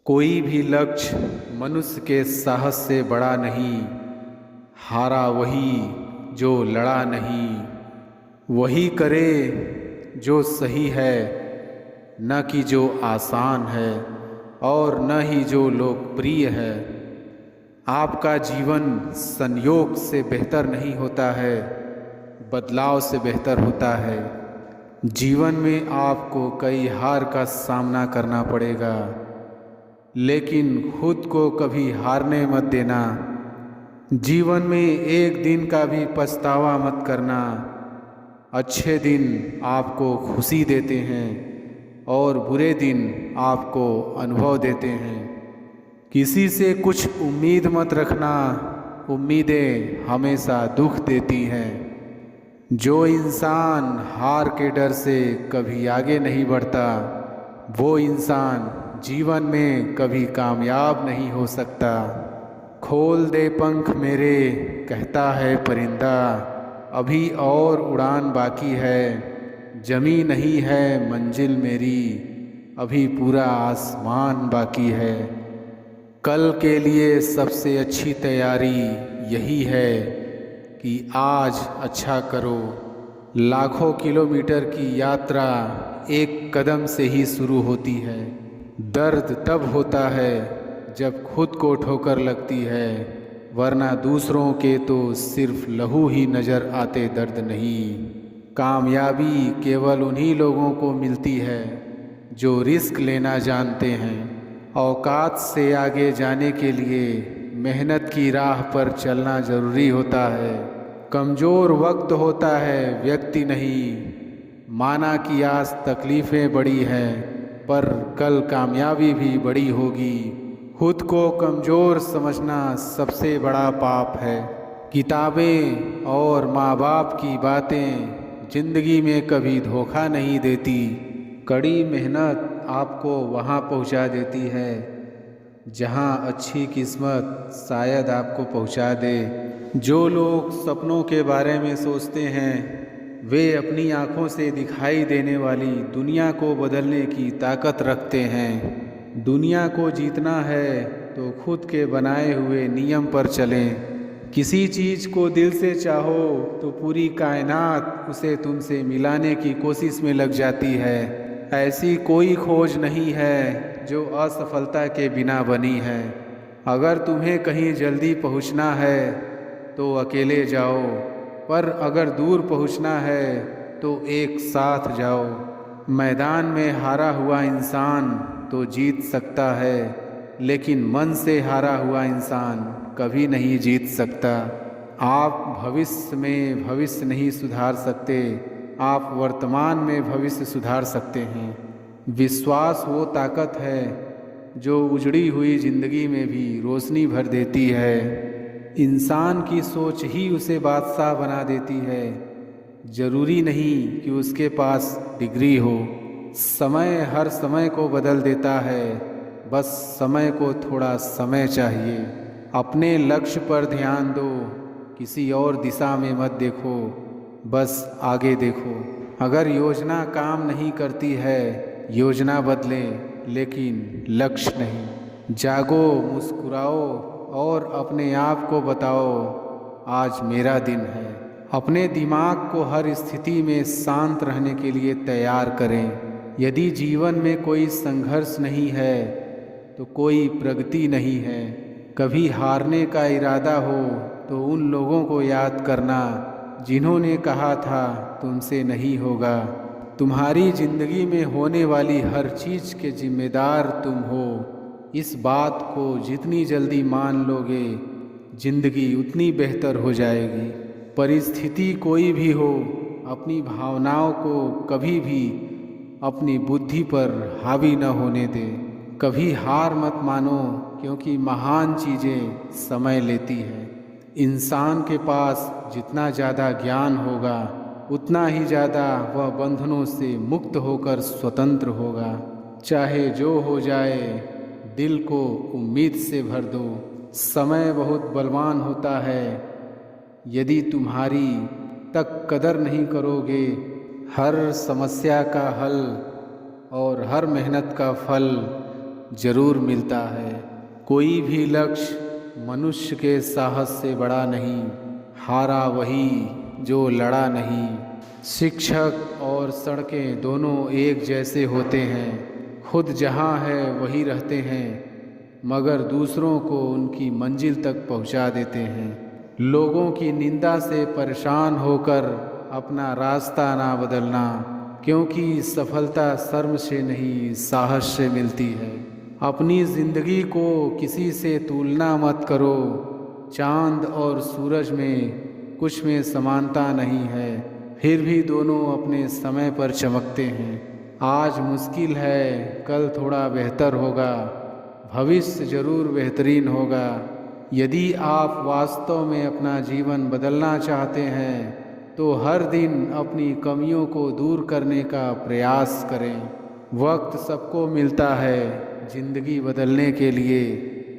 कोई भी लक्ष्य मनुष्य के साहस से बड़ा नहीं। हारा वही जो लड़ा नहीं। वही करे जो सही है, न कि जो आसान है और न ही जो लोकप्रिय है। आपका जीवन संयोग से बेहतर नहीं होता है, बदलाव से बेहतर होता है। जीवन में आपको कई हार का सामना करना पड़ेगा, लेकिन खुद को कभी हारने मत देना। जीवन में एक दिन का भी पछतावा मत करना। अच्छे दिन आपको खुशी देते हैं और बुरे दिन आपको अनुभव देते हैं। किसी से कुछ उम्मीद मत रखना, उम्मीदें हमेशा दुख देती हैं। जो इंसान हार के डर से कभी आगे नहीं बढ़ता, वो इंसान जीवन में कभी कामयाब नहीं हो सकता। खोल दे पंख मेरे, कहता है परिंदा, अभी और उड़ान बाकी है। जमी नहीं है मंजिल मेरी, अभी पूरा आसमान बाकी है। कल के लिए सबसे अच्छी तैयारी यही है कि आज अच्छा करो। लाखों किलोमीटर की यात्रा एक कदम से ही शुरू होती है। दर्द तब होता है जब खुद को ठोकर लगती है, वरना दूसरों के तो सिर्फ लहू ही नज़र आते, दर्द नहीं। कामयाबी केवल उन्हीं लोगों को मिलती है जो रिस्क लेना जानते हैं। औकात से आगे जाने के लिए मेहनत की राह पर चलना ज़रूरी होता है। कमज़ोर वक्त होता है, व्यक्ति नहीं। माना कि आज तकलीफ़ें बड़ी हैं, पर कल कामयाबी भी बड़ी होगी। खुद को कमज़ोर समझना सबसे बड़ा पाप है। किताबें और माँ बाप की बातें ज़िंदगी में कभी धोखा नहीं देती। कड़ी मेहनत आपको वहाँ पहुँचा देती है जहाँ अच्छी किस्मत शायद आपको पहुँचा दे। जो लोग सपनों के बारे में सोचते हैं, वे अपनी आँखों से दिखाई देने वाली दुनिया को बदलने की ताकत रखते हैं। दुनिया को जीतना है तो खुद के बनाए हुए नियम पर चलें। किसी चीज़ को दिल से चाहो तो पूरी कायनात उसे तुमसे मिलाने की कोशिश में लग जाती है। ऐसी कोई खोज नहीं है जो असफलता के बिना बनी है। अगर तुम्हें कहीं जल्दी पहुंचना है तो अकेले जाओ, पर अगर दूर पहुंचना है तो एक साथ जाओ। मैदान में हारा हुआ इंसान तो जीत सकता है, लेकिन मन से हारा हुआ इंसान कभी नहीं जीत सकता। आप भविष्य में भविष्य नहीं सुधार सकते, आप वर्तमान में भविष्य सुधार सकते हैं। विश्वास वो ताकत है जो उजड़ी हुई ज़िंदगी में भी रोशनी भर देती है। इंसान की सोच ही उसे बादशाह बना देती है। ज़रूरी नहीं कि उसके पास डिग्री हो। समय हर समय को बदल देता है, बस समय को थोड़ा समय चाहिए। अपने लक्ष्य पर ध्यान दो, किसी और दिशा में मत देखो, बस आगे देखो। अगर योजना काम नहीं करती है, योजना बदले, लेकिन लक्ष्य नहीं। जागो, मुस्कुराओ और अपने आप को बताओ, आज मेरा दिन है। अपने दिमाग को हर स्थिति में शांत रहने के लिए तैयार करें। यदि जीवन में कोई संघर्ष नहीं है तो कोई प्रगति नहीं है। कभी हारने का इरादा हो तो उन लोगों को याद करना जिन्होंने कहा था तुमसे नहीं होगा। तुम्हारी ज़िंदगी में होने वाली हर चीज़ के जिम्मेदार तुम हो। इस बात को जितनी जल्दी मान लोगे, ज़िंदगी उतनी बेहतर हो जाएगी। परिस्थिति कोई भी हो, अपनी भावनाओं को कभी भी अपनी बुद्धि पर हावी न होने दे। कभी हार मत मानो, क्योंकि महान चीज़ें समय लेती हैं। इंसान के पास जितना ज़्यादा ज्ञान होगा, उतना ही ज़्यादा वह बंधनों से मुक्त होकर स्वतंत्र होगा। चाहे जो हो जाए, दिल को उम्मीद से भर दो। समय बहुत बलवान होता है। यदि तुम्हारी तक कदर नहीं करोगे, हर समस्या का हल और हर मेहनत का फल जरूर मिलता है। कोई भी लक्ष्य मनुष्य के साहस से बड़ा नहीं, हारा वही जो लड़ा नहीं। शिक्षक और सड़कें दोनों एक जैसे होते हैं, खुद जहाँ है वही रहते हैं, मगर दूसरों को उनकी मंजिल तक पहुँचा देते हैं। लोगों की निंदा से परेशान होकर अपना रास्ता ना बदलना, क्योंकि सफलता शर्म से नहीं साहस से मिलती है। अपनी ज़िंदगी को किसी से तुलना मत करो। चाँद और सूरज में कुछ में समानता नहीं है, फिर भी दोनों अपने समय पर चमकते हैं। आज मुश्किल है, कल थोड़ा बेहतर होगा, भविष्य ज़रूर बेहतरीन होगा। यदि आप वास्तव में अपना जीवन बदलना चाहते हैं तो हर दिन अपनी कमियों को दूर करने का प्रयास करें। वक्त सबको मिलता है ज़िंदगी बदलने के लिए,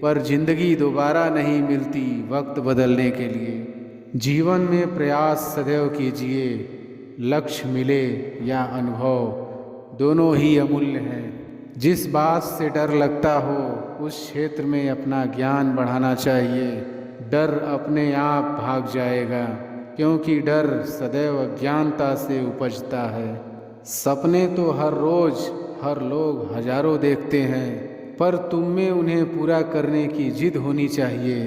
पर ज़िंदगी दोबारा नहीं मिलती वक्त बदलने के लिए। जीवन में प्रयास सदैव कीजिए, लक्ष्य मिले या अनुभव दोनों ही अमूल्य हैं। जिस बात से डर लगता हो उस क्षेत्र में अपना ज्ञान बढ़ाना चाहिए। डर अपने आप भाग जाएगा, क्योंकि डर सदैव अज्ञानता से उपजता है। सपने तो हर रोज़ हर लोग हजारों देखते हैं, पर तुम में उन्हें पूरा करने की जिद होनी चाहिए।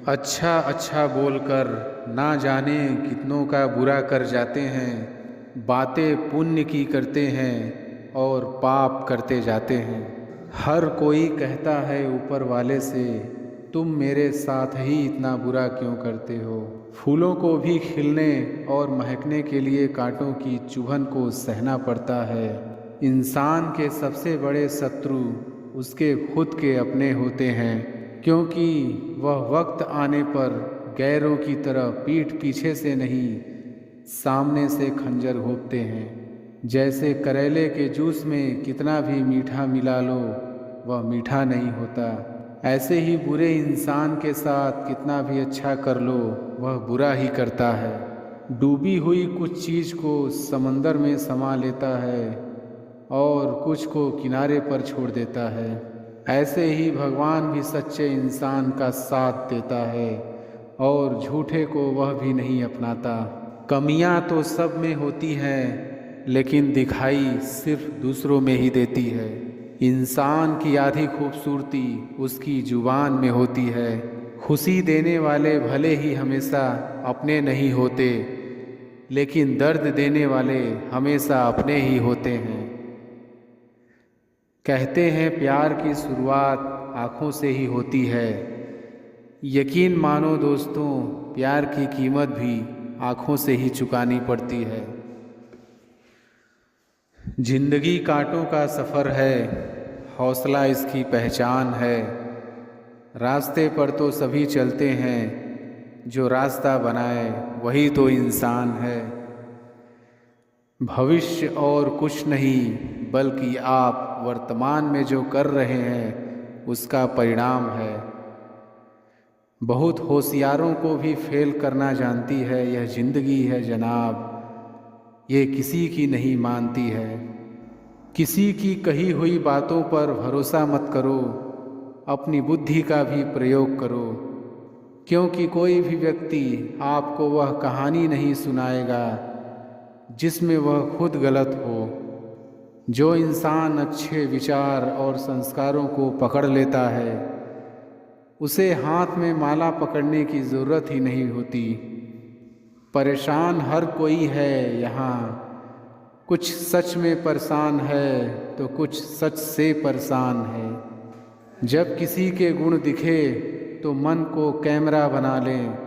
अच्छा अच्छा बोलकर ना जाने कितनों का बुरा कर जाते हैं। बातें पुण्य की करते हैं और पाप करते जाते हैं। हर कोई कहता है ऊपर वाले से, तुम मेरे साथ ही इतना बुरा क्यों करते हो। फूलों को भी खिलने और महकने के लिए कांटों की चुभन को सहना पड़ता है। इंसान के सबसे बड़े शत्रु उसके खुद के अपने होते हैं, क्योंकि वह वक्त आने पर गैरों की तरह पीठ पीछे से नहीं सामने से खंजर घोंपते हैं। जैसे करेले के जूस में कितना भी मीठा मिला लो वह मीठा नहीं होता, ऐसे ही बुरे इंसान के साथ कितना भी अच्छा कर लो वह बुरा ही करता है। डूबी हुई कुछ चीज़ को समंदर में समा लेता है और कुछ को किनारे पर छोड़ देता है। ऐसे ही भगवान भी सच्चे इंसान का साथ देता है और झूठे को वह भी नहीं अपनाता। कमियां तो सब में होती हैं, लेकिन दिखाई सिर्फ दूसरों में ही देती है। इंसान की आधी खूबसूरती उसकी जुबान में होती है। खुशी देने वाले भले ही हमेशा अपने नहीं होते, लेकिन दर्द देने वाले हमेशा अपने ही होते हैं। कहते हैं प्यार की शुरुआत आँखों से ही होती है। यकीन मानो दोस्तों, प्यार की कीमत भी आँखों से ही चुकानी पड़ती है। जिंदगी कांटों का सफ़र है, हौसला इसकी पहचान है। रास्ते पर तो सभी चलते हैं, जो रास्ता बनाए वही तो इंसान है। भविष्य और कुछ नहीं, बल्कि आप वर्तमान में जो कर रहे हैं उसका परिणाम है। बहुत होशियारों को भी फेल करना जानती है यह ज़िंदगी है जनाब, ये किसी की नहीं मानती है। किसी की कही हुई बातों पर भरोसा मत करो, अपनी बुद्धि का भी प्रयोग करो, क्योंकि कोई भी व्यक्ति आपको वह कहानी नहीं सुनाएगा जिसमें वह खुद गलत हो। जो इंसान अच्छे विचार और संस्कारों को पकड़ लेता है उसे हाथ में माला पकड़ने की ज़रूरत ही नहीं होती। परेशान हर कोई है यहाँ, कुछ सच में परेशान है तो कुछ सच से परेशान है। जब किसी के गुण दिखे तो मन को कैमरा बना लें,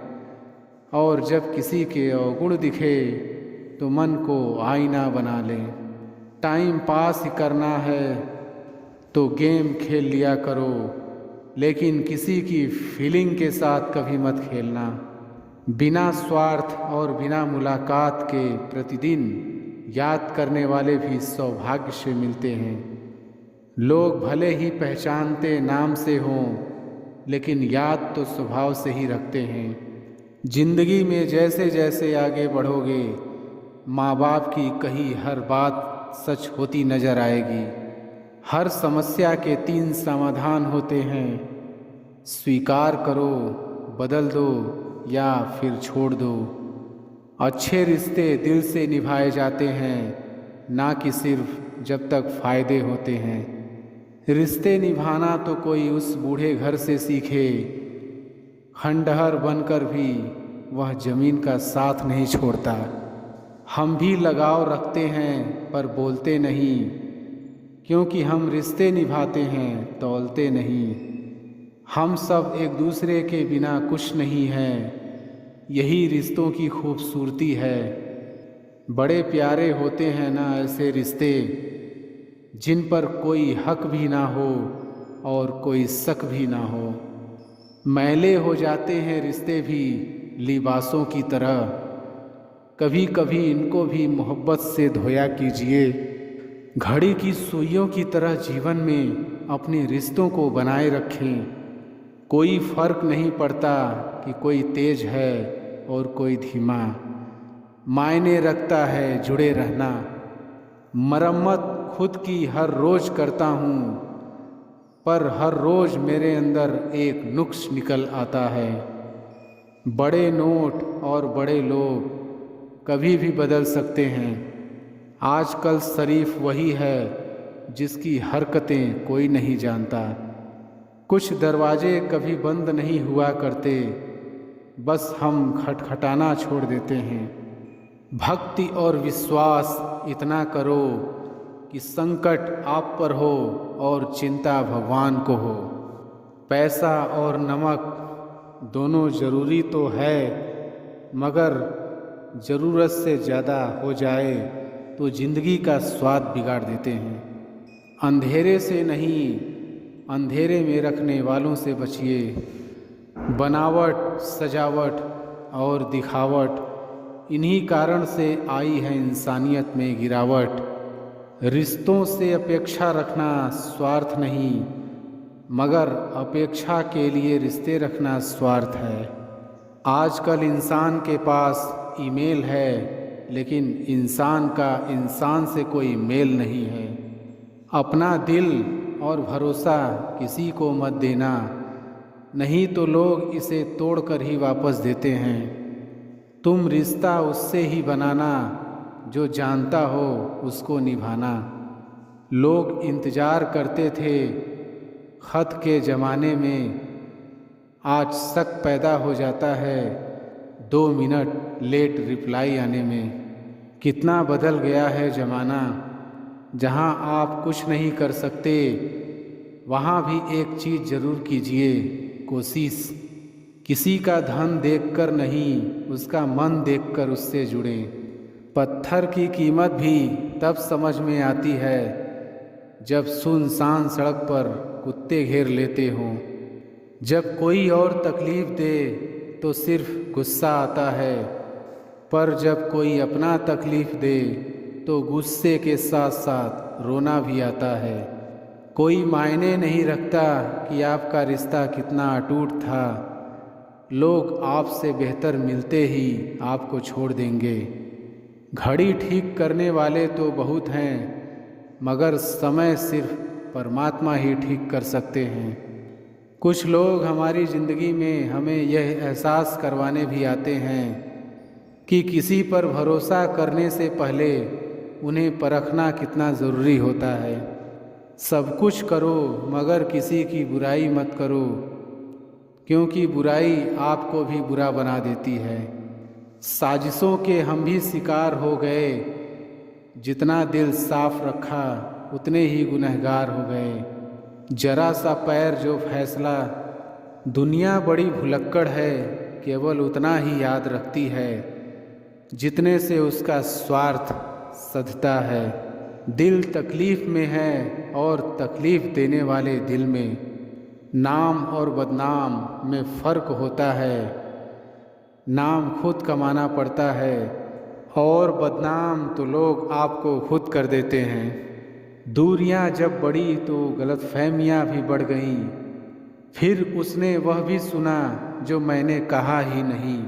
और जब किसी के अवगुण दिखे तो मन को आईना बना लें। टाइम पास ही करना है तो गेम खेल लिया करो, लेकिन किसी की फीलिंग के साथ कभी मत खेलना। बिना स्वार्थ और बिना मुलाकात के प्रतिदिन याद करने वाले भी सौभाग्य से मिलते हैं। लोग भले ही पहचानते नाम से हों, लेकिन याद तो स्वभाव से ही रखते हैं। जिंदगी में जैसे जैसे आगे बढ़ोगे, माँ बाप की कही हर बात सच होती नज़र आएगी। हर समस्या के 3 समाधान होते हैं, स्वीकार करो, बदल दो या फिर छोड़ दो। अच्छे रिश्ते दिल से निभाए जाते हैं, ना कि सिर्फ जब तक फ़ायदे होते हैं। रिश्ते निभाना तो कोई उस बूढ़े घर से सीखे, खंडहर बनकर भी वह ज़मीन का साथ नहीं छोड़ता। हम भी लगाव रखते हैं पर बोलते नहीं, क्योंकि हम रिश्ते निभाते हैं, तौलते नहीं। हम सब एक दूसरे के बिना कुछ नहीं हैं, यही रिश्तों की खूबसूरती है। बड़े प्यारे होते हैं ना ऐसे रिश्ते, जिन पर कोई हक भी ना हो और कोई शक भी ना हो। मैले हो जाते हैं रिश्ते भी लिबासों की तरह, कभी कभी इनको भी मोहब्बत से धोया कीजिए। घड़ी की सुइयों की तरह जीवन में अपने रिश्तों को बनाए रखें। कोई फर्क नहीं पड़ता कि कोई तेज है और कोई धीमा, मायने रखता है जुड़े रहना। मरम्मत खुद की हर रोज़ करता हूँ, पर हर रोज़ मेरे अंदर एक नुक्स निकल आता है। बड़े नोट और बड़े लोग कभी भी बदल सकते हैं। आजकल शरीफ वही है जिसकी हरकतें कोई नहीं जानता। कुछ दरवाजे कभी बंद नहीं हुआ करते, बस हम खटखटाना छोड़ देते हैं। भक्ति और विश्वास इतना करो कि संकट आप पर हो और चिंता भगवान को हो। पैसा और नमक दोनों ज़रूरी तो है, मगर ज़रूरत से ज़्यादा हो जाए तो ज़िंदगी का स्वाद बिगाड़ देते हैं। अंधेरे से नहीं, अंधेरे में रखने वालों से बचिए। बनावट, सजावट और दिखावट, इन्हीं कारण से आई है इंसानियत में गिरावट। रिश्तों से अपेक्षा रखना स्वार्थ नहीं, मगर अपेक्षा के लिए रिश्ते रखना स्वार्थ है। आजकल इंसान के पास ईमेल है, लेकिन इंसान का इंसान से कोई मेल नहीं है। अपना दिल और भरोसा किसी को मत देना, नहीं तो लोग इसे तोड़कर ही वापस देते हैं। तुम रिश्ता उससे ही बनाना जो जानता हो उसको निभाना। लोग इंतज़ार करते थे ख़त के ज़माने में, आज शक पैदा हो जाता है 2 मिनट लेट रिप्लाई आने में। कितना बदल गया है ज़माना। जहाँ आप कुछ नहीं कर सकते, वहाँ भी एक चीज़ ज़रूर कीजिए, कोशिश। किसी का धन देखकर नहीं, उसका मन देखकर उससे जुड़ें। पत्थर की कीमत भी तब समझ में आती है जब सुनसान सड़क पर कुत्ते घेर लेते हों। जब कोई और तकलीफ़ दे तो सिर्फ गुस्सा आता है, पर जब कोई अपना तकलीफ़ दे तो गुस्से के साथ साथ रोना भी आता है। कोई मायने नहीं रखता कि आपका रिश्ता कितना अटूट था, लोग आपसे बेहतर मिलते ही आपको छोड़ देंगे। घड़ी ठीक करने वाले तो बहुत हैं, मगर समय सिर्फ परमात्मा ही ठीक कर सकते हैं। कुछ लोग हमारी ज़िंदगी में हमें यह एहसास करवाने भी आते हैं कि किसी पर भरोसा करने से पहले उन्हें परखना कितना ज़रूरी होता है। सब कुछ करो मगर किसी की बुराई मत करो, क्योंकि बुराई आपको भी बुरा बना देती है। साजिशों के हम भी शिकार हो गए, जितना दिल साफ रखा उतने ही गुनहगार हो गए। जरा सा पैर जो फैसला, दुनिया बड़ी भुलक्कड़ है, केवल उतना ही याद रखती है जितने से उसका स्वार्थ सधता है। दिल तकलीफ़ में है और तकलीफ़ देने वाले दिल में। नाम और बदनाम में फ़र्क होता है। नाम खुद कमाना पड़ता है और बदनाम तो लोग आपको खुद कर देते हैं। दूरियां जब बढ़ी तो गलतफहमियां भी बढ़ गईं। फिर उसने वह भी सुना जो मैंने कहा ही नहीं।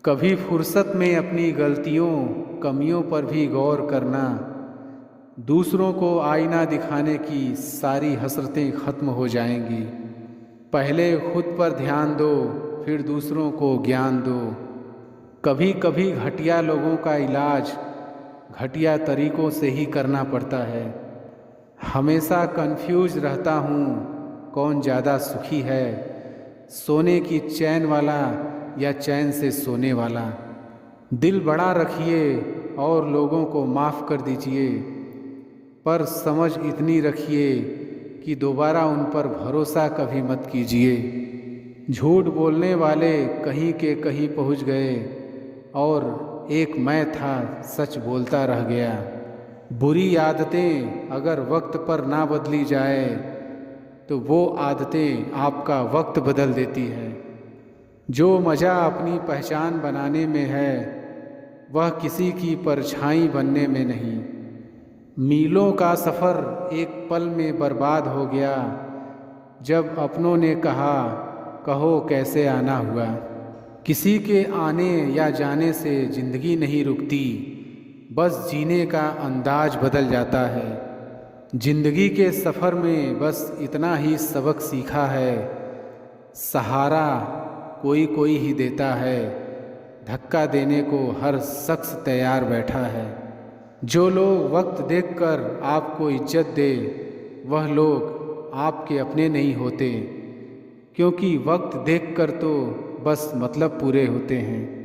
कभी फुर्सत में अपनी गलतियों कमियों पर भी गौर करना। दूसरों को आईना दिखाने की सारी हसरतें ख़त्म हो जाएंगी। पहले खुद पर ध्यान दो, फिर दूसरों को ज्ञान दो। कभी कभी घटिया लोगों का इलाज घटिया तरीक़ों से ही करना पड़ता है। हमेशा कंफ्यूज रहता हूँ कौन ज़्यादा सुखी है, सोने की चैन वाला या चैन से सोने वाला। दिल बड़ा रखिए और लोगों को माफ़ कर दीजिए, पर समझ इतनी रखिए कि दोबारा उन पर भरोसा कभी मत कीजिए। झूठ बोलने वाले कहीं के कहीं पहुंच गए और एक मैं था सच बोलता रह गया। बुरी आदतें अगर वक्त पर ना बदली जाए तो वो आदतें आपका वक्त बदल देती है। जो मज़ा अपनी पहचान बनाने में है वह किसी की परछाई बनने में नहीं। मीलों का सफ़र एक पल में बर्बाद हो गया जब अपनों ने कहा कहो कैसे आना हुआ। किसी के आने या जाने से ज़िंदगी नहीं रुकती, बस जीने का अंदाज बदल जाता है। ज़िंदगी के सफ़र में बस इतना ही सबक सीखा है, सहारा कोई कोई ही देता है, धक्का देने को हर शख्स तैयार बैठा है। जो लोग वक्त देखकर आपको इज्जत दे वह लोग आपके अपने नहीं होते, क्योंकि वक्त देखकर तो बस मतलब पूरे होते हैं।